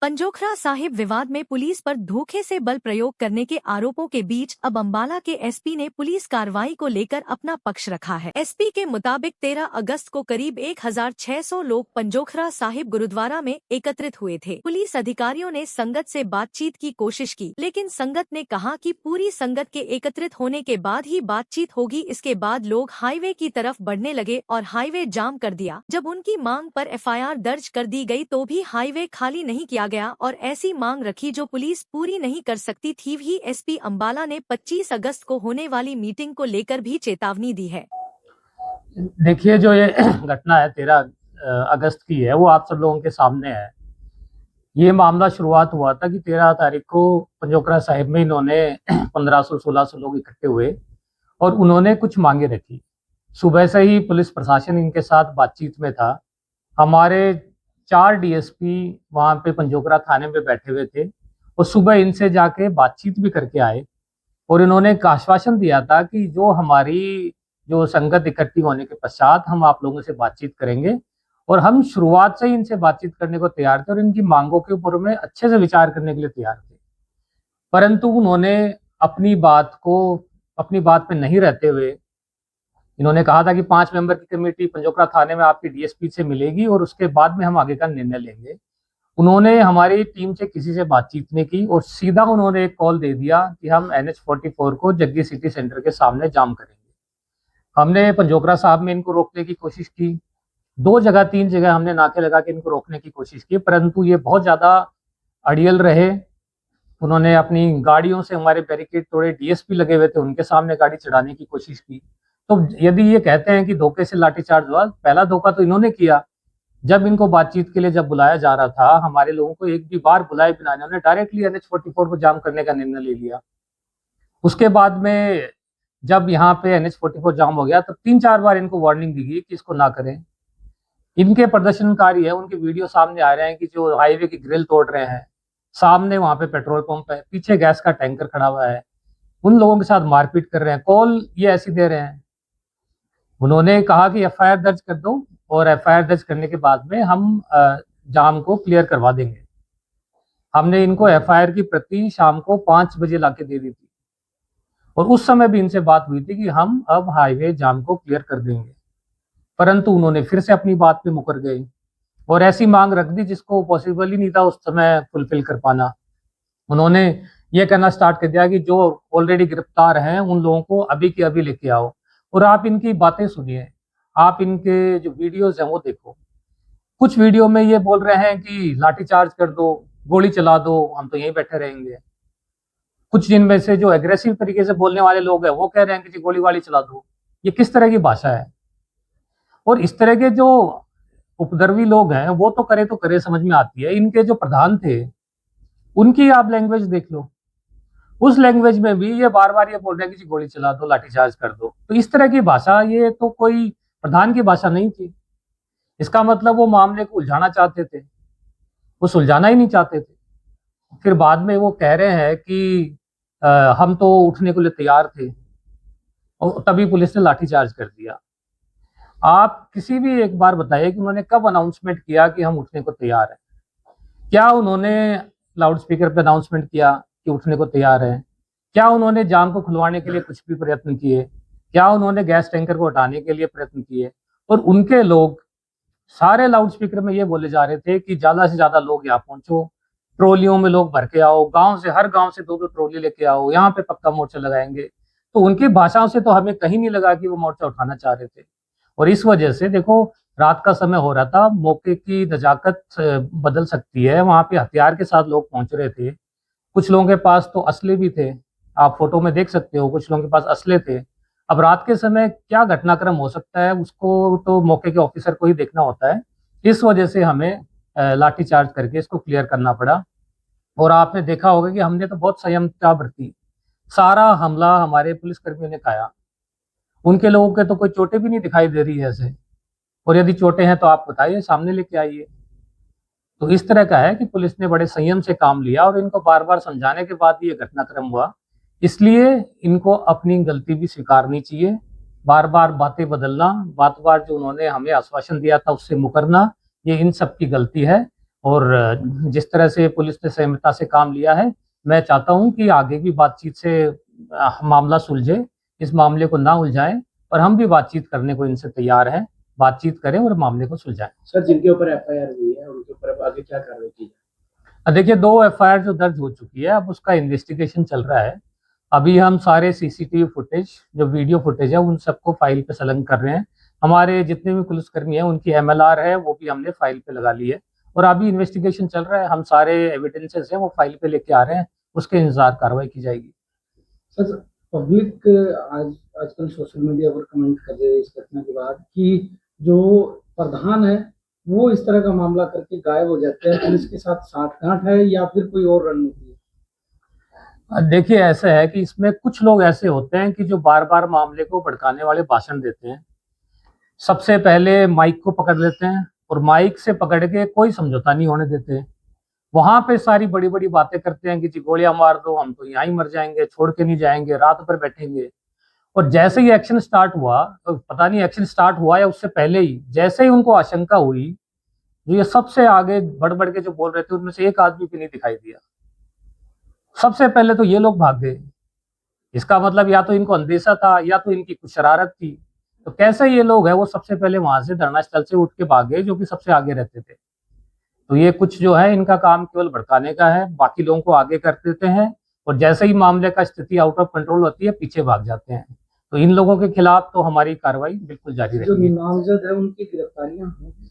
पंजोखरा साहिब विवाद में पुलिस पर धोखे से बल प्रयोग करने के आरोपों के बीच अब अम्बाला के एसपी ने पुलिस कार्रवाई को लेकर अपना पक्ष रखा है। एसपी के मुताबिक 13 अगस्त को करीब 1600 लोग पंजोखरा साहिब गुरुद्वारा में एकत्रित हुए थे। पुलिस अधिकारियों ने संगत से बातचीत की कोशिश की, लेकिन संगत ने कहा कि पूरी संगत के एकत्रित होने के बाद ही बातचीत होगी। इसके बाद लोग हाईवे की तरफ बढ़ने लगे और हाईवे जाम कर दिया। जब उनकी मांग पर एफआईआर दर्ज कर दी गई तो भी हाईवे खाली नहीं किया गया और ऐसी मांग रखी जो पुलिस पूरी नहीं कर सकती थी। ही एसपी अम्बाला ने 25 अगस्त को होने वाली मीटिंग को लेकर भी चेतावनी दी है। देखिए, जो ये घटना है 13 अगस्त की है, वो आप सब लोगों के सामने है। ये मामला शुरुआत हुआ था कि 13 तारीख को पंजोखरा साहिब में इन्होंने 1500-1600 लोग इकट्ठे हुए और उन्होंने कुछ मांगे रखी। सुबह से ही पुलिस प्रशासन इनके साथ बातचीत में था। हमारे 4 डीएसपी वहाँ पे पंजोखरा थाने में बैठे हुए थे और सुबह इनसे जाके बातचीत भी करके आए और इन्होंने एक आश्वासन दिया था कि जो संगत इकट्ठी होने के पश्चात हम आप लोगों से बातचीत करेंगे और हम शुरुआत से ही इनसे बातचीत करने को तैयार थे और इनकी मांगों के ऊपर में अच्छे से विचार करने के लिए तैयार थे। परंतु उन्होंने अपनी बात पे नहीं रहते हुए इन्होंने कहा था कि 5 मेंबर की कमेटी पंजोखरा थाने में आपकी डीएसपी से मिलेगी और उसके बाद में हम आगे का निर्णय लेंगे। उन्होंने हमारी टीम से किसी से बातचीत नहीं की और सीधा उन्होंने एक कॉल दे दिया कि हम NH44 को जग्गी सिटी सेंटर के सामने जाम करेंगे। हमने पंजोखरा साहब में इनको रोकने की कोशिश की, 3 जगह हमने नाके लगा के इनको रोकने की कोशिश की, परंतु ये बहुत ज़्यादा अड़ियल रहे। उन्होंने अपनी गाड़ियों से हमारे बैरिकेड तोड़े, डीएसपी लगे हुए थे उनके सामने गाड़ी चढ़ाने की कोशिश की। तो यदि ये कहते हैं कि धोखे से लाठीचार्ज हुआ, पहला धोखा तो इन्होंने किया। जब इनको बातचीत के लिए जब बुलाया जा रहा था, हमारे लोगों को एक भी बार बुलाए बिना इन्होंने डायरेक्टली NH44 को जाम करने का निर्णय ले लिया। उसके बाद में जब यहाँ पे NH44 जाम हो गया, तब 3-4 बार इनको वार्निंग दी गई कि इसको ना करें। इनके प्रदर्शनकारी है, उनके वीडियो सामने आ रहे हैं कि जो हाईवे की ग्रिल तोड़ रहे हैं, सामने वहां पे पेट्रोल पंप है, पीछे गैस का टैंकर खड़ा हुआ है, उन लोगों के साथ मारपीट कर रहे हैं, कॉल ये ऐसी दे रहे हैं। उन्होंने कहा कि एफआईआर दर्ज कर दो और एफआईआर दर्ज करने के बाद में हम जाम को क्लियर करवा देंगे। हमने इनको एफआईआर की प्रति शाम को 5 बजे लाके दे दी थी और उस समय भी इनसे बात हुई थी कि हम अब हाईवे जाम को क्लियर कर देंगे, परंतु उन्होंने फिर से अपनी बात पे मुकर गए और ऐसी मांग रख दी जिसको पॉसिबल ही नहीं था उस समय फुलफिल कर पाना। उन्होंने ये कहना स्टार्ट कर दिया कि जो ऑलरेडी गिरफ्तार हैं उन लोगों को अभी के अभी लेके आओ। और आप इनकी बातें सुनिए, आप इनके जो वीडियोस हैं वो देखो। कुछ वीडियो में ये बोल रहे हैं कि लाठीचार्ज कर दो, गोली चला दो, हम तो यहीं बैठे रहेंगे। कुछ जिनमें से जो एग्रेसिव तरीके से बोलने वाले लोग हैं वो कह रहे हैं कि जी गोली वाली चला दो। ये किस तरह की भाषा है? और इस तरह के जो उपद्रवी लोग हैं वो तो करे समझ में आती है। इनके जो प्रधान थे उनकी आप लैंग्वेज देख लो, उस लैंग्वेज में भी ये बार बार ये बोल रहे हैं कि जी गोली चला दो, लाठीचार्ज कर दो। तो इस तरह की भाषा, ये तो कोई प्रधान की भाषा नहीं थी। इसका मतलब वो मामले को उलझाना चाहते थे, वो सुलझाना ही नहीं चाहते थे। फिर बाद में वो कह रहे हैं कि हम तो उठने के लिए तैयार थे और तभी पुलिस ने लाठीचार्ज कर दिया। आप किसी भी एक बार बताइए कि उन्होंने कब अनाउंसमेंट किया कि हम उठने को तैयार हैं? क्या उन्होंने लाउड स्पीकर पर अनाउंसमेंट किया कि उठने को तैयार है? क्या उन्होंने जाम को खुलवाने के लिए कुछ भी प्रयत्न किए? क्या उन्होंने गैस टैंकर को हटाने के लिए प्रयत्न किए? और उनके लोग सारे लाउड स्पीकर में ये बोले जा रहे थे कि ज्यादा से ज्यादा लोग यहाँ पहुंचो, ट्रोलियों में लोग भर के आओ, गांव से, हर गांव से 2-2 ट्रोली लेके आओ, यहाँ पे पक्का मोर्चा लगाएंगे। तो उनकी भाषाओं से तो हमें कहीं नहीं लगा कि वो मोर्चा उठाना चाह रहे थे। और इस वजह से देखो, रात का समय हो रहा था, मौके की नजाकत बदल सकती है। वहां पे हथियार के साथ लोग पहुंच रहे थे, कुछ लोगों के पास तो असले भी थे, आप फोटो में देख सकते हो, कुछ लोगों के पास असले थे। अब रात के समय क्या घटनाक्रम हो सकता है उसको तो मौके के ऑफिसर को ही देखना होता है। इस वजह से हमें लाठीचार्ज करके इसको क्लियर करना पड़ा। और आपने देखा होगा कि हमने तो बहुत संयमता बरती, सारा हमला हमारे पुलिसकर्मियों ने खाया। उनके लोगों के तो कोई चोटें भी नहीं दिखाई दे रही है ऐसे, और यदि चोटें हैं तो आप बताइए, सामने लेके आइए। तो इस तरह का है कि पुलिस ने बड़े संयम से काम लिया और इनको बार बार समझाने के बाद ये घटनाक्रम हुआ। इसलिए इनको अपनी गलती भी स्वीकारनी चाहिए। बार बार बातें बदलना, बार बार जो उन्होंने हमें आश्वासन दिया था उससे मुकरना, ये इन सब की गलती है। और जिस तरह से पुलिस ने संयमता से काम लिया है, मैं चाहता हूं कि आगे भी बातचीत से मामला सुलझे, इस मामले को ना उलझाएं, और हम भी बातचीत करने को इनसे तैयार हैं, बातचीत करें और मामले को सुलझाएं। सर, जिनके ऊपर एफआईआर हुई है उनके ऊपर अब आगे क्या कार्रवाई की जाए? देखिए, 2 एफआईआर जो दर्ज हो चुकी है, अब उसका इन्वेस्टिगेशन चल रहा है। अभी हम सारे सीसीटीवी फुटेज, जो वीडियो फुटेज है, उन सबको फाइल पे संलग्न कर रहे हैं। हमारे जितने भी पुलिसकर्मी हैं उनकी एमएलआर है, वो भी हमने फाइल पे लगा ली है, और अभी इन्वेस्टिगेशन चल रहा है। हम सारे एविडेंसेस हैं वो फाइल पे लेके आ रहे हैं, उसके अनुसार कार्रवाई की जाएगी। सर, पब्लिक आज आजकल सोशल मीडिया पर कमेंट कर रहे हैं इस घटना के बाद कि जो प्रधान है वो इस तरह का मामला करके गायब हो जाते हैं, पुलिस के साथ साठगांठ है या फिर कोई और रणनीति है? देखिए, ऐसा है कि इसमें कुछ लोग ऐसे होते हैं कि जो बार बार मामले को भड़काने वाले भाषण देते हैं। सबसे पहले माइक को पकड़ लेते हैं और माइक से पकड़ के कोई समझौता नहीं होने देते। वहां पे सारी बड़ी बड़ी बातें करते हैं कि जी गोलियां मार दो, हम तो यहाँ ही मर जाएंगे, छोड़ के नहीं जाएंगे, रात भर बैठेंगे। और जैसे ही एक्शन स्टार्ट हुआ, तो पता नहीं एक्शन स्टार्ट हुआ या उससे पहले ही, जैसे ही उनको आशंका हुई, जो ये सबसे आगे बढ़ बढ़ के जो बोल रहे थे, उनमें से एक आदमी भी नहीं दिखाई दिया। सबसे पहले तो ये लोग भाग गए। इसका मतलब या तो इनको अंदेशा था या तो इनकी कुछ शरारत थी। तो कैसे ये लोग हैं वो सबसे पहले वहां से धरना स्थल से उठ के भाग गए, जो कि सबसे आगे रहते थे। तो ये कुछ जो है, इनका काम केवल भड़काने का है, बाकी लोगों को आगे कर देते हैं, और जैसे ही मामले का स्थिति आउट ऑफ कंट्रोल होती है, पीछे भाग जाते हैं। तो इन लोगों के खिलाफ तो हमारी कार्रवाई बिल्कुल जारी जो रहेगी। नामजद है उनकी गिरफ्तारियां होंगी?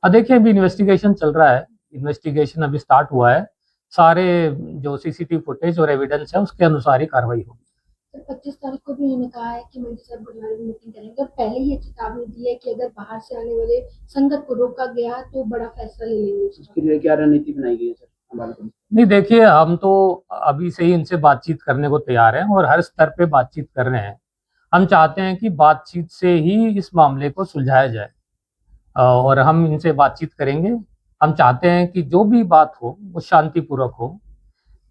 देखिए, अभी इन्वेस्टिगेशन चल रहा है, इन्वेस्टिगेशन अभी स्टार्ट हुआ है। सारे जो सीसीटीवी फुटेज और एविडेंस है उसके अनुसार ही कार्रवाई होगी। 25 तारीख को भी उन्होंने कहा है कि मंत्री साहब गुरुद्वारे में मीटिंग करेंगे, और पहले ही ये चेतावनी दी है कि अगर बाहर से आने वाले संगत को रोका गया तो बड़ा फैसला ले लेंगे। उसके लिए क्या रणनीति बनाई गई है सर हमारे को? नहीं, देखिए, हम तो अभी से ही इनसे बातचीत करने को तैयार हैं और हर स्तर पे बातचीत कर रहे हैं। हम चाहते हैं कि बातचीत से ही इस मामले को सुलझाया जाए, और हम इनसे बातचीत करेंगे। हम चाहते हैं कि जो भी बात हो वो शांतिपूर्वक हो।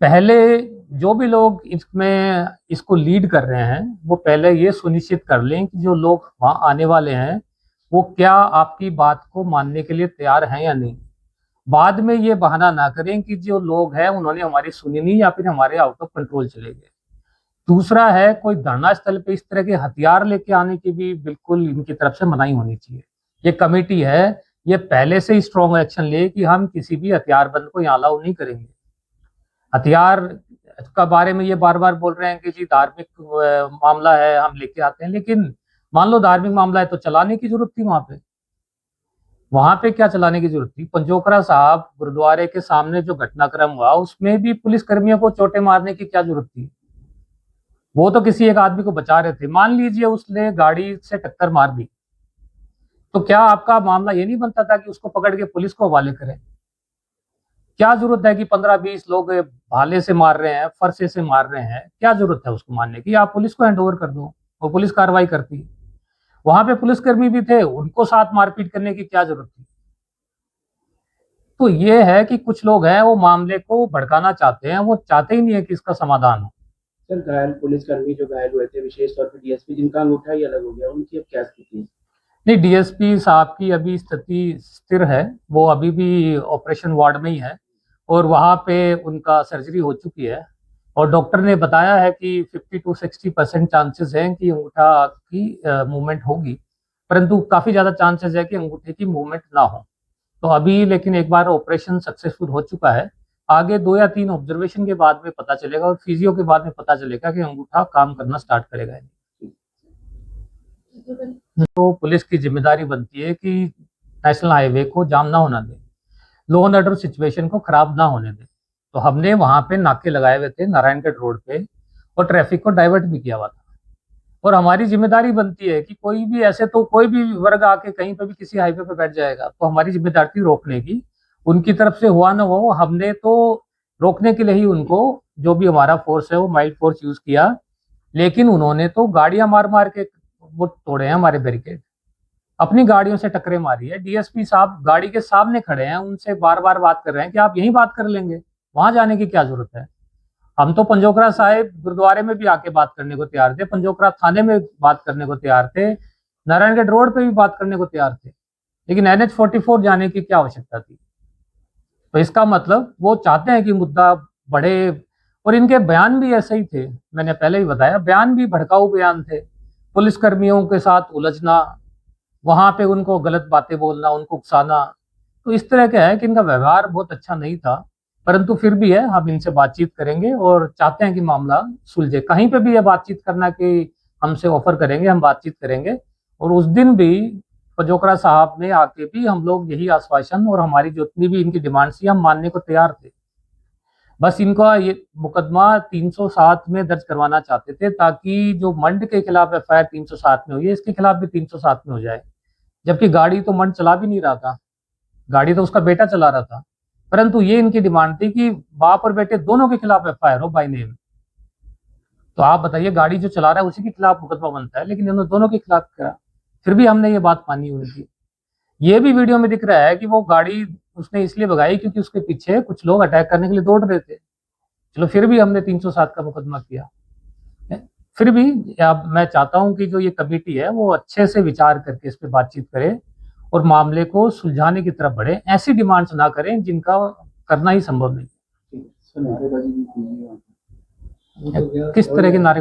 पहले जो भी लोग इसमें इसको लीड कर रहे हैं, वो पहले ये सुनिश्चित कर लें कि जो लोग वहाँ आने वाले हैं वो क्या आपकी बात को मानने के लिए तैयार हैं या नहीं। बाद में ये बहाना ना करें कि जो लोग हैं उन्होंने हमारी सुनी नहीं या फिर हमारे आउट ऑफ कंट्रोल चले गए। दूसरा है, कोई धरना स्थल पे इस तरह के हथियार लेके आने की भी बिल्कुल इनकी तरफ से मनाही होनी चाहिए। ये कमेटी है, ये पहले से ही स्ट्रॉन्ग एक्शन ले कि हम किसी भी हथियारबंद को यहाँ अलाउ नहीं करेंगे। हथियार का बारे में ये बार बार बोल रहे हैं कि जी धार्मिक मामला है, हम लेके आते हैं, लेकिन मान लो धार्मिक मामला है तो चलाने की जरूरत थी वहां पे क्या चलाने की जरूरत थी? पंजोखरा साहब गुरुद्वारे के सामने जो घटनाक्रम हुआ, उसमें भी पुलिस कर्मियों को चोटें मारने की क्या जरूरत थी? वो तो किसी एक आदमी को बचा रहे थे। मान लीजिए उसने गाड़ी से टक्कर मार दी, तो क्या आपका मामला ये नहीं बनता था कि उसको पकड़ के पुलिस को हवाले करें? क्या जरूरत है कि 15-20 लोग भाले से मार रहे हैं, फरसे से मार रहे हैं, क्या जरूरत है उसको मारने की? आप पुलिस को हैंड ओवर कर दो, वो पुलिस कार्रवाई करती। वहां पे पुलिसकर्मी भी थे, उनको साथ मारपीट करने की क्या जरूरत थी? तो ये है कि कुछ लोग हैं वो मामले को भड़काना चाहते हैं, वो चाहते ही नहीं है कि इसका समाधान हो। सर, घायल पुलिसकर्मी जो घायल हुए थे, विशेष तौर पर डीएसपी जिनका अंगूठा ही अलग हो गया, उनकी अब क्या स्थिति है? नहीं, डीएसपी साहब की अभी स्थिति स्थिर है, वो अभी भी ऑपरेशन वार्ड में ही है, और वहाँ पे उनका सर्जरी हो चुकी है, और डॉक्टर ने बताया है कि 50-60% चांसेस हैं कि अंगूठा की मूवमेंट होगी, परंतु काफ़ी ज़्यादा चांसेस है कि अंगूठे की मूवमेंट ना हो। तो अभी लेकिन एक बार ऑपरेशन सक्सेसफुल हो चुका है, आगे 2 या 3 ऑब्जर्वेशन के बाद में पता चलेगा, और फिजियो के बाद में पता चलेगा कि अंगूठा काम करना स्टार्ट करेगा। तो पुलिस की जिम्मेदारी बनती है कि नेशनल हाईवे को जाम ना होना दे, लॉ एंड ऑर्डर सिचुएशन को खराब ना होने दे। तो हमने वहां पे नाके लगाए हुए थे नारायणगढ़ रोड पे, और ट्रैफिक को डाइवर्ट भी किया हुआ था। और हमारी जिम्मेदारी बनती है कि कोई भी ऐसे तो कोई भी वर्ग आके कहीं पे भी किसी हाईवे पे बैठ जाएगा, तो हमारी जिम्मेदारी थी रोकने की। उनकी तरफ से हुआ ना हो, हमने तो रोकने के लिए ही उनको, जो भी हमारा फोर्स है वो माइल्ड फोर्स यूज किया, लेकिन उन्होंने तो गाड़ियां मार मार के वो तोड़े हैं हमारे बैरिकेड, अपनी गाड़ियों से टक्करें मारी है। डीएसपी साहब गाड़ी के सामने खड़े हैं, उनसे बार बार बात कर रहे हैं कि आप यहीं बात कर लेंगे, वहां जाने की क्या जरूरत है? हम तो पंजोखरा साहिब गुरुद्वारे में भी आके बात करने को तैयार थे, पंजोखरा थाने में बात करने को तैयार थे, नारायणगढ़ रोड पे भी बात करने को तैयार थे, लेकिन NH 44 जाने की क्या आवश्यकता थी? तो इसका मतलब वो चाहते हैं कि मुद्दा बढ़े, और इनके बयान भी ऐसे ही थे। मैंने पहले ही बताया, बयान भी भड़काऊ बयान थे। पुलिस कर्मियों के साथ उलझना, वहां पे उनको गलत बातें बोलना, उनको उकसाना, तो इस तरह का है कि इनका व्यवहार बहुत अच्छा नहीं था। परंतु फिर भी है, हम इनसे बातचीत करेंगे और चाहते हैं कि मामला सुलझे। कहीं पे भी ये बातचीत करना कि हमसे ऑफर करेंगे, हम बातचीत करेंगे। और उस दिन भी पजोकड़ा साहब ने आके भी हम लोग यही आश्वासन और हमारी जितनी भी इनकी डिमांड थी हम मानने को तैयार थे। बस इनका ये मुकदमा 307 में दर्ज करवाना चाहते थे, ताकि जो मंड के खिलाफ एफआईआर 307 में हुई है, इसके खिलाफ भी 307 में हो जाए। जबकि गाड़ी तो मंड चला भी नहीं रहा था, गाड़ी तो उसका बेटा चला रहा था। परंतु ये इनकी डिमांड थी कि बाप और बेटे दोनों के खिलाफ एफआईआर हो बाय नेम। तो आप बताइए, गाड़ी जो चला रहा है उसी के खिलाफ मुकदमा बनता है, लेकिन इन्होंने दोनों के खिलाफ करा। फिर भी हमने ये बात मानी उनकी। ये भी वीडियो में दिख रहा है कि वो गाड़ी उसने इसलिए भगाई क्योंकि उसके पीछे कुछ लोग अटैक करने के लिए दौड़ रहे थे। चलो, फिर भी हमने 307 का मुकदमा किया। फिर भी अब मैं चाहता हूं कि जो ये कमेटी है वो अच्छे से विचार करके इस पे बातचीत करे और मामले को सुलझाने की तरफ बढ़े। ऐसी डिमांड्स ना करें जिनका करना ही संभव नहीं। नारेबाजी भी कीजिए। किस तरह के नारे